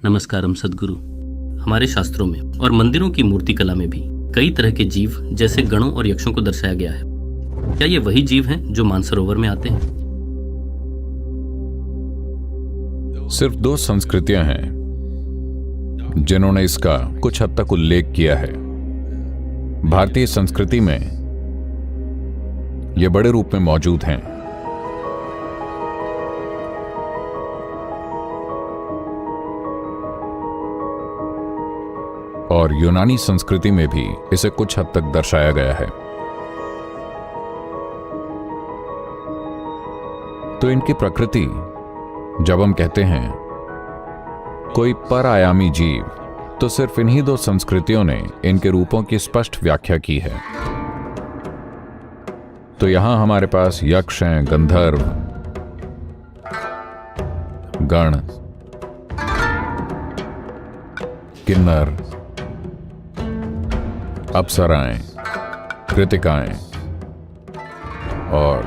नमस्कारम सद्गुरु। हमारे शास्त्रों में और मंदिरों की मूर्ति कला में भी कई तरह के जीव जैसे गणों और यक्षों को दर्शाया गया है। क्या ये वही जीव हैं जो मानसरोवर में आते हैं? सिर्फ दो संस्कृतियां हैं जिन्होंने इसका कुछ हद तक उल्लेख किया है। भारतीय संस्कृति में ये बड़े रूप में मौजूद हैं। और यूनानी संस्कृति में भी इसे कुछ हद तक दर्शाया गया है। तो इनकी प्रकृति, जब हम कहते हैं कोई पर आयामी जीव, तो सिर्फ इन्हीं दो संस्कृतियों ने इनके रूपों की स्पष्ट व्याख्या की है। तो यहां हमारे पास यक्ष हैं, गंधर्व, गण, किन्नर, अप्सराएं, कृतिकाएं और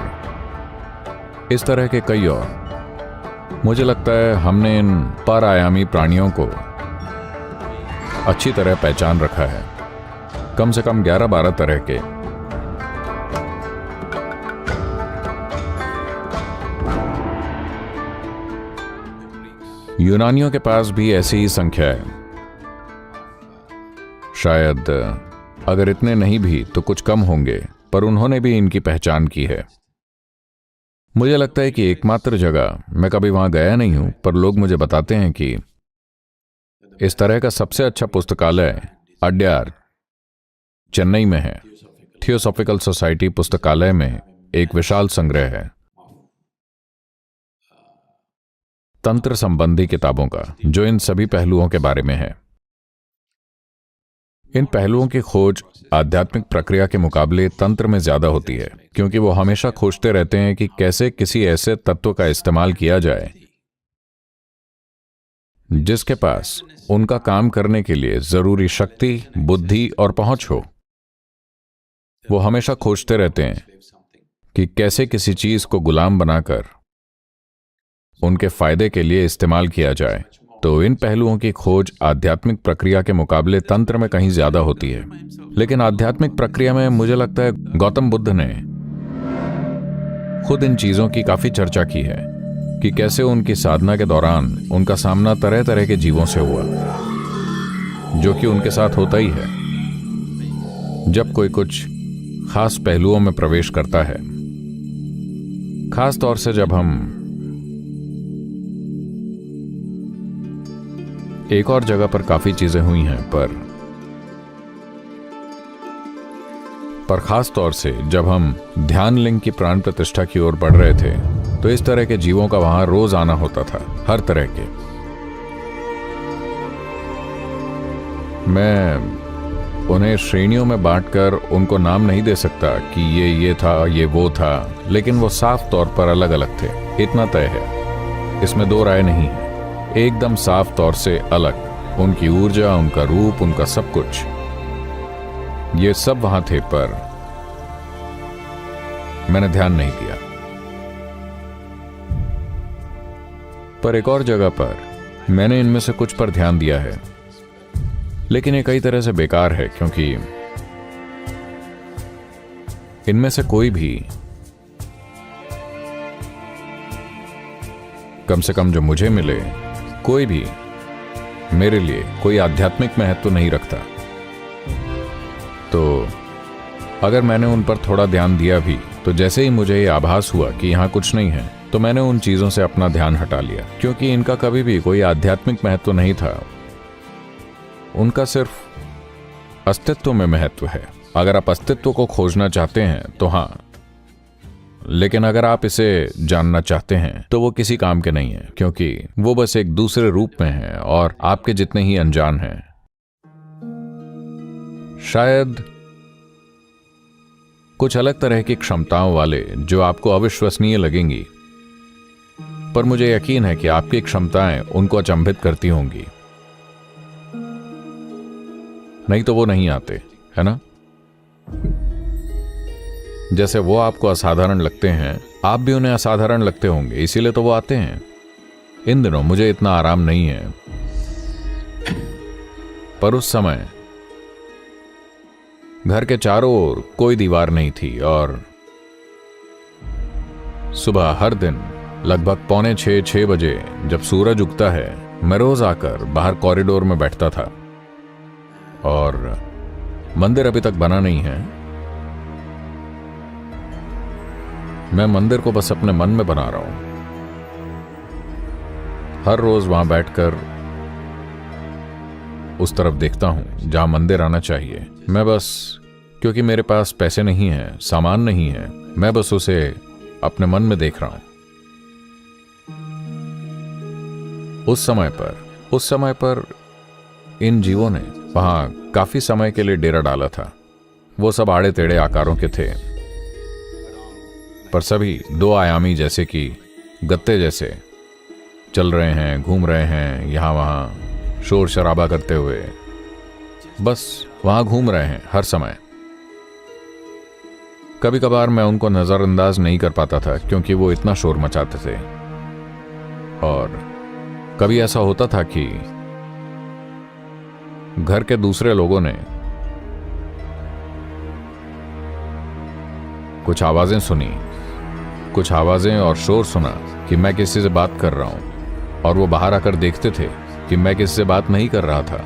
इस तरह के कई और। मुझे लगता है हमने इन पर आयामी प्राणियों को अच्छी तरह पहचान रखा है, कम से कम 11-12 तरह के। यूनानियों के पास भी ऐसी ही संख्या है। शायद अगर इतने नहीं भी तो कुछ कम होंगे, पर उन्होंने भी इनकी पहचान की है। मुझे लगता है कि एकमात्र जगह, मैं कभी वहां गया नहीं हूं, पर लोग मुझे बताते हैं कि इस तरह का सबसे अच्छा पुस्तकालय अड्यार, चेन्नई में है। थियोसॉफिकल सोसाइटी पुस्तकालय में एक विशाल संग्रह है तंत्र संबंधी किताबों का, जो इन सभी पहलुओं के बारे में है। इन पहलुओं की खोज आध्यात्मिक प्रक्रिया के मुकाबले तंत्र में ज्यादा होती है, क्योंकि वो हमेशा खोजते रहते हैं कि कैसे किसी ऐसे तत्व का इस्तेमाल किया जाए जिसके पास उनका काम करने के लिए जरूरी शक्ति, बुद्धि और पहुंच हो। वो हमेशा खोजते रहते हैं कि कैसे किसी चीज को गुलाम बनाकर उनके फायदे के लिए इस्तेमाल किया जाए। तो इन पहलुओं की खोज आध्यात्मिक प्रक्रिया के मुकाबले तंत्र में कहीं ज्यादा होती है। लेकिन आध्यात्मिक प्रक्रिया में मुझे लगता है गौतम बुद्ध ने खुद इन चीजों की काफी चर्चा की है कि कैसे उनकी साधना के दौरान उनका सामना तरह तरह के जीवों से हुआ, जो कि उनके साथ होता ही है जब कोई कुछ खास पहलुओं में प्रवेश करता है। खास तौर से जब हम एक और जगह पर काफी चीजें हुई हैं, पर खास तौर से जब हम ध्यान लिंग की प्राण प्रतिष्ठा की ओर बढ़ रहे थे, तो इस तरह के जीवों का वहां रोज आना होता था, हर तरह के। मैं उन्हें श्रेणियों में बांटकर उनको नाम नहीं दे सकता कि ये था, ये वो था, लेकिन वो साफ तौर पर अलग अलग थे। इतना तय है, इसमें दो राय नहीं है। एकदम साफ तौर से अलग, उनकी ऊर्जा, उनका रूप, उनका सब कुछ, ये सब वहां थे, पर मैंने ध्यान नहीं दिया। पर एक और जगह पर मैंने इनमें से कुछ पर ध्यान दिया है, लेकिन ये कई तरह से बेकार है, क्योंकि इनमें से कोई भी, कम से कम जो मुझे मिले, कोई भी मेरे लिए कोई आध्यात्मिक महत्व नहीं रखता। तो अगर मैंने उन पर थोड़ा ध्यान दिया भी, तो जैसे ही मुझे ये आभास हुआ कि यहां कुछ नहीं है, तो मैंने उन चीजों से अपना ध्यान हटा लिया, क्योंकि इनका कभी भी कोई आध्यात्मिक महत्व नहीं था। उनका सिर्फ अस्तित्व में महत्व है। अगर आप अस्तित्व को खोजना चाहते हैं तो हां, लेकिन अगर आप इसे जानना चाहते हैं तो वो किसी काम के नहीं है, क्योंकि वो बस एक दूसरे रूप में है और आपके जितने ही अनजान हैं। शायद कुछ अलग तरह की क्षमताओं वाले, जो आपको अविश्वसनीय लगेंगी, पर मुझे यकीन है कि आपकी क्षमताएं उनको अचंभित करती होंगी। नहीं तो वो नहीं आते, है ना? जैसे वो आपको असाधारण लगते हैं, आप भी उन्हें असाधारण लगते होंगे, इसीलिए तो वो आते हैं। इन दिनों मुझे इतना आराम नहीं है, पर उस समय घर के चारों ओर कोई दीवार नहीं थी और सुबह हर दिन लगभग 5:45-6 बजे जब सूरज उगता है, मैं रोज आकर बाहर कॉरिडोर में बैठता था। और मंदिर अभी तक बना नहीं है, मैं मंदिर को बस अपने मन में बना रहा हूं। हर रोज वहां बैठकर उस तरफ देखता हूं जहां मंदिर आना चाहिए। मैं बस, क्योंकि मेरे पास पैसे नहीं है, सामान नहीं है, मैं बस उसे अपने मन में देख रहा हूं। उस समय पर इन जीवों ने वहां काफी समय के लिए डेरा डाला था। वो सब आड़े टेढ़े आकारों के थे, पर सभी 2 आयामी, जैसे कि गत्ते जैसे चल रहे हैं, घूम रहे हैं, यहां वहां शोर शराबा करते हुए बस वहां घूम रहे हैं हर समय। कभी कभार मैं उनको नजरअंदाज नहीं कर पाता था क्योंकि वो इतना शोर मचाते थे। और कभी ऐसा होता था कि घर के दूसरे लोगों ने कुछ आवाजें सुनी, कुछ आवाजें और शोर सुना कि मैं किसी से बात कर रहा हूं, और वो बाहर आकर देखते थे कि मैं किसी से बात नहीं कर रहा था।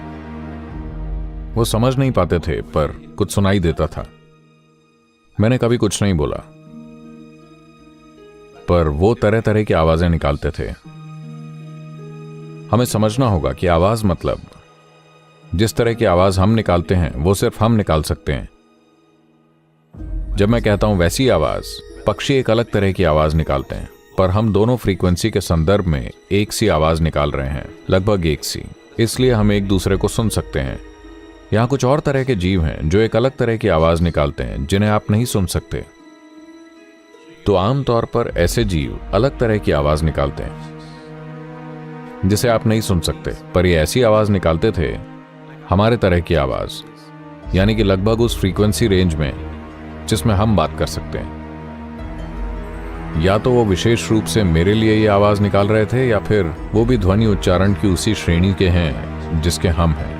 वो समझ नहीं पाते थे, पर कुछ सुनाई देता था। मैंने कभी कुछ नहीं बोला, पर वो तरह तरह की आवाजें निकालते थे। हमें समझना होगा कि आवाज मतलब, जिस तरह की आवाज हम निकालते हैं वो सिर्फ हम निकाल सकते हैं। जब मैं कहता हूं वैसी आवाज, पक्षी एक अलग तरह की आवाज निकालते हैं, पर हम दोनों फ्रीक्वेंसी के संदर्भ में एक सी आवाज निकाल रहे हैं, लगभग एक सी। इसलिए हम एक दूसरे को सुन सकते हैं। यहां कुछ और तरह के जीव हैं जो एक अलग तरह की आवाज निकालते हैं जिन्हें आप नहीं सुन सकते। तो आमतौर पर ऐसे जीव अलग तरह की आवाज निकालते हैं जिसे आप नहीं सुन सकते, पर ये ऐसी आवाज निकालते थे, हमारे तरह की आवाज, यानी कि लगभग उस फ्रीक्वेंसी रेंज में जिसमें हम बात कर सकते हैं। या तो वो विशेष रूप से मेरे लिए ये आवाज निकाल रहे थे, या फिर वो भी ध्वनि उच्चारण की उसी श्रेणी के हैं जिसके हम हैं।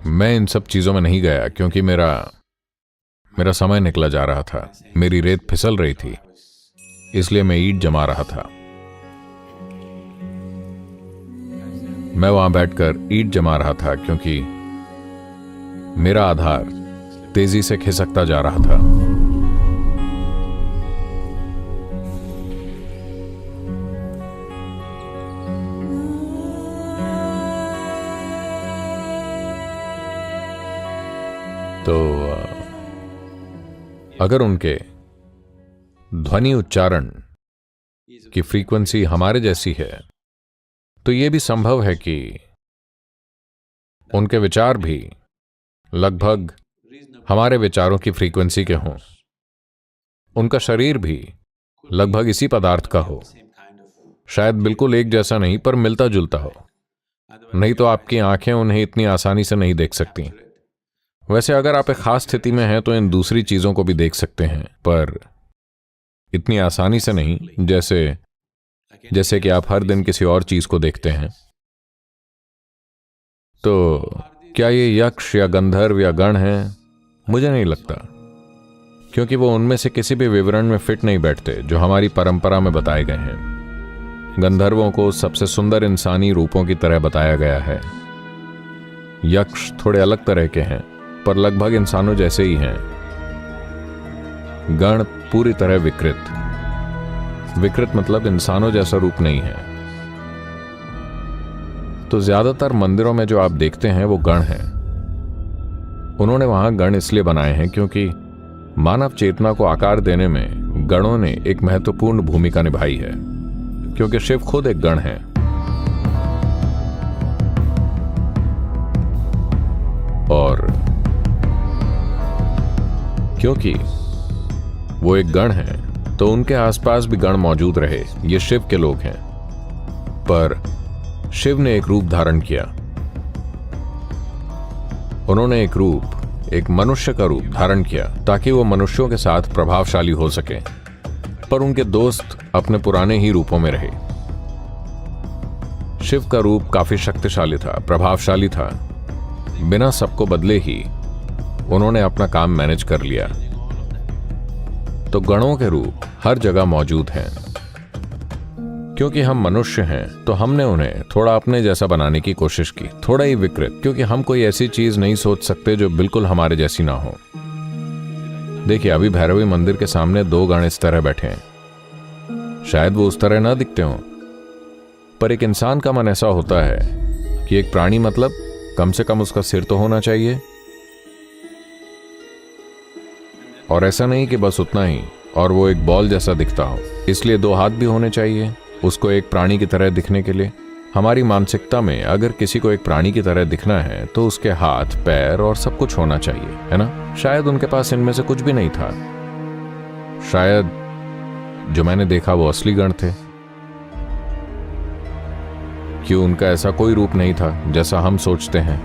मैं इन सब चीजों में नहीं गया क्योंकि मेरा समय निकला जा रहा था। मेरी रेत फिसल रही थी, इसलिए मैं ईंट जमा रहा था। मैं वहां बैठकर ईंट जमा रहा था क्योंकि मेरा आधार तेजी से खिसकता जा रहा था। तो अगर उनके ध्वनि उच्चारण की फ्रीक्वेंसी हमारे जैसी है, तो यह भी संभव है कि उनके विचार भी लगभग हमारे विचारों की फ्रीक्वेंसी के हों। उनका शरीर भी लगभग इसी पदार्थ का हो, शायद बिल्कुल एक जैसा नहीं, पर मिलता जुलता हो। नहीं तो आपकी आंखें उन्हें इतनी आसानी से नहीं देख सकती। वैसे अगर आप एक खास स्थिति में हैं तो इन दूसरी चीजों को भी देख सकते हैं, पर इतनी आसानी से नहीं जैसे कि आप हर दिन किसी और चीज को देखते हैं। तो क्या ये यक्ष या गंधर्व या गण हैं? मुझे नहीं लगता, क्योंकि वो उनमें से किसी भी विवरण में फिट नहीं बैठते जो हमारी परंपरा में बताए गए हैं। गंधर्वों को सबसे सुंदर इंसानी रूपों की तरह बताया गया है। यक्ष थोड़े अलग तरह के हैं, पर लगभग इंसानों जैसे ही हैं। गण पूरी तरह विकृत मतलब इंसानों जैसा रूप नहीं है। तो ज्यादातर मंदिरों में जो आप देखते हैं वो गण हैं। उन्होंने वहां गण इसलिए बनाए हैं क्योंकि मानव चेतना को आकार देने में गणों ने एक महत्वपूर्ण भूमिका निभाई है, क्योंकि शिव खुद एक गण है। और क्योंकि वो एक गण है तो उनके आसपास भी गण मौजूद रहे। ये शिव के लोग हैं, पर शिव ने एक रूप धारण किया। उन्होंने एक मनुष्य का रूप धारण किया ताकि वो मनुष्यों के साथ प्रभावशाली हो सके, पर उनके दोस्त अपने पुराने ही रूपों में रहे। शिव का रूप काफी शक्तिशाली था, प्रभावशाली था। बिना सबको बदले ही उन्होंने अपना काम मैनेज कर लिया। तो गणों के रूप हर जगह मौजूद हैं। क्योंकि हम मनुष्य हैं तो हमने उन्हें थोड़ा अपने जैसा बनाने की कोशिश की, थोड़ा ही विकृत, क्योंकि हम कोई ऐसी चीज नहीं सोच सकते जो बिल्कुल हमारे जैसी ना हो। देखिए, अभी भैरवी मंदिर के सामने 2 गण इस तरह बैठे हैं। शायद वो उस तरह ना दिखते हों, पर एक इंसान का मन ऐसा होता है कि एक प्राणी मतलब कम से कम उसका सिर तो होना चाहिए, और ऐसा नहीं कि बस उतना ही और वो एक बॉल जैसा दिखता हो। इसलिए 2 हाथ भी होने चाहिए उसको एक प्राणी की तरह दिखने के लिए। हमारी मानसिकता में अगर किसी को एक प्राणी की तरह दिखना है तो उसके हाथ, पैर और सब कुछ होना चाहिए, है ना? शायद उनके पास इनमें से कुछ भी नहीं था। शायद जो मैंने देखा वो असली गण थे। क्यों उनका ऐसा कोई रूप नहीं था जैसा हम सोचते हैं।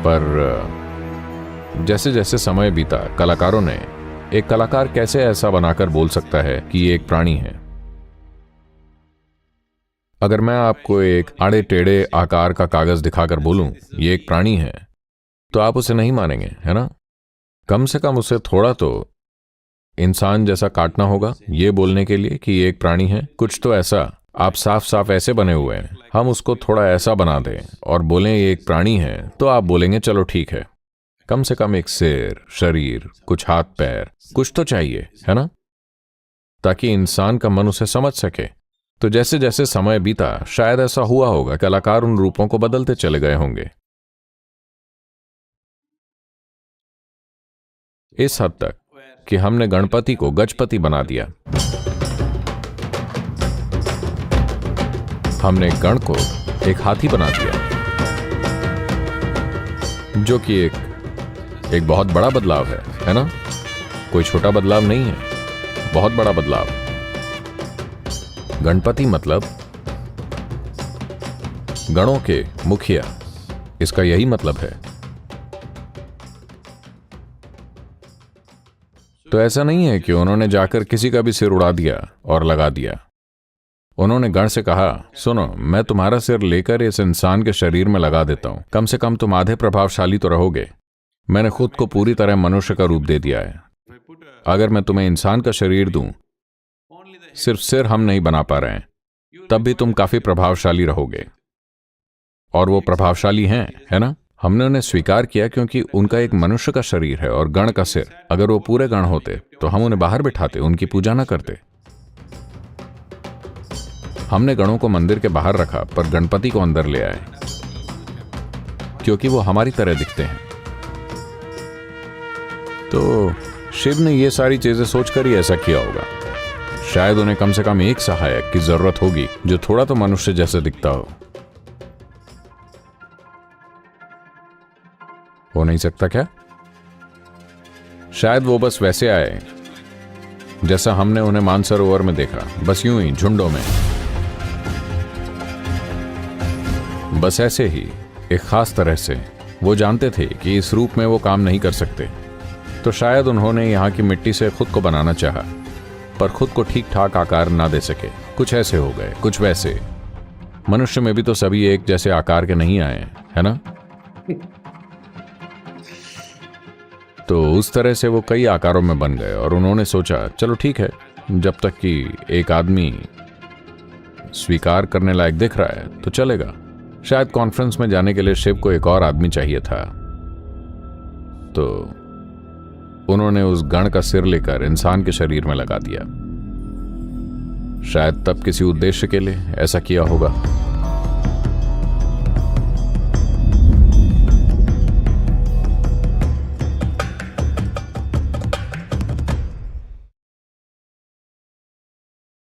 पर जैसे जैसे समय बीता, कलाकारों ने, एक कलाकार कैसे ऐसा बनाकर बोल सकता है कि ये एक प्राणी है? अगर मैं आपको एक आड़े टेढ़े आकार का कागज दिखाकर बोलूं ये एक प्राणी है, तो आप उसे नहीं मानेंगे, है ना? कम से कम उसे थोड़ा तो इंसान जैसा काटना होगा ये बोलने के लिए कि ये एक प्राणी है। कुछ तो ऐसा, आप साफ साफ ऐसे बने हुए हैं, हम उसको थोड़ा ऐसा बना दें और बोलें ये एक प्राणी है, तो आप बोलेंगे चलो ठीक है। कम से कम एक सिर, शरीर, कुछ हाथ पैर, कुछ तो चाहिए, है ना? ताकि इंसान का मन उसे समझ सके। तो जैसे जैसे समय बीता, शायद ऐसा हुआ होगा, कलाकार उन रूपों को बदलते चले गए होंगे। इस हद तक कि हमने गणपति को गजपति बना दिया। हमने गण को एक हाथी बना दिया, जो कि एक बहुत बड़ा बदलाव है ना? कोई छोटा बदलाव नहीं है, बहुत बड़ा बदलाव। गणपति मतलब गणों के मुखिया, इसका यही मतलब है। तो ऐसा नहीं है कि उन्होंने जाकर किसी का भी सिर उड़ा दिया और लगा दिया। उन्होंने गण से कहा, सुनो, मैं तुम्हारा सिर लेकर इस इंसान के शरीर में लगा देता हूं, कम से कम तुम आधे प्रभावशाली तो रहोगे। मैंने खुद को पूरी तरह मनुष्य का रूप दे दिया है। अगर मैं तुम्हें इंसान का शरीर दूं, सिर्फ सिर हम नहीं बना पा रहे हैं, तब भी तुम काफी प्रभावशाली रहोगे। और वो प्रभावशाली हैं, है ना? हमने उन्हें स्वीकार किया क्योंकि उनका एक मनुष्य का शरीर है और गण का सिर। अगर वो पूरे गण होते तो हम उन्हें बाहर बिठाते, उनकी पूजा ना करते। हमने गणों को मंदिर के बाहर रखा, पर गणपति को अंदर ले आए, क्योंकि वो हमारी तरह दिखते हैं। तो शिव ने ये सारी चीजें सोचकर ही ऐसा किया होगा। शायद उन्हें कम से कम एक सहायक की जरूरत होगी जो थोड़ा तो मनुष्य जैसे दिखता हो नहीं सकता क्या? शायद वो बस वैसे आए जैसा हमने उन्हें मानसरोवर में देखा, बस यूं ही झुंडों में, बस ऐसे ही, एक खास तरह से। वो जानते थे कि इस रूप में वो काम नहीं कर सकते, तो शायद उन्होंने यहाँ की मिट्टी से खुद को बनाना चाहा, पर खुद को ठीक ठाक आकार ना दे सके। कुछ ऐसे हो गए, कुछ वैसे। मनुष्य में भी तो सभी एक जैसे आकार के नहीं आए, है ना? तो उस तरह से वो कई आकारों में बन गए और उन्होंने सोचा चलो ठीक है, जब तक कि एक आदमी स्वीकार करने लायक दिख रहा है तो चलेगा। शायद कॉन्फ्रेंस में जाने के लिए शिव को एक और आदमी चाहिए था, तो उन्होंने उस गण का सिर लेकर इंसान के शरीर में लगा दिया। शायद तब किसी उद्देश्य के लिए ऐसा किया होगा।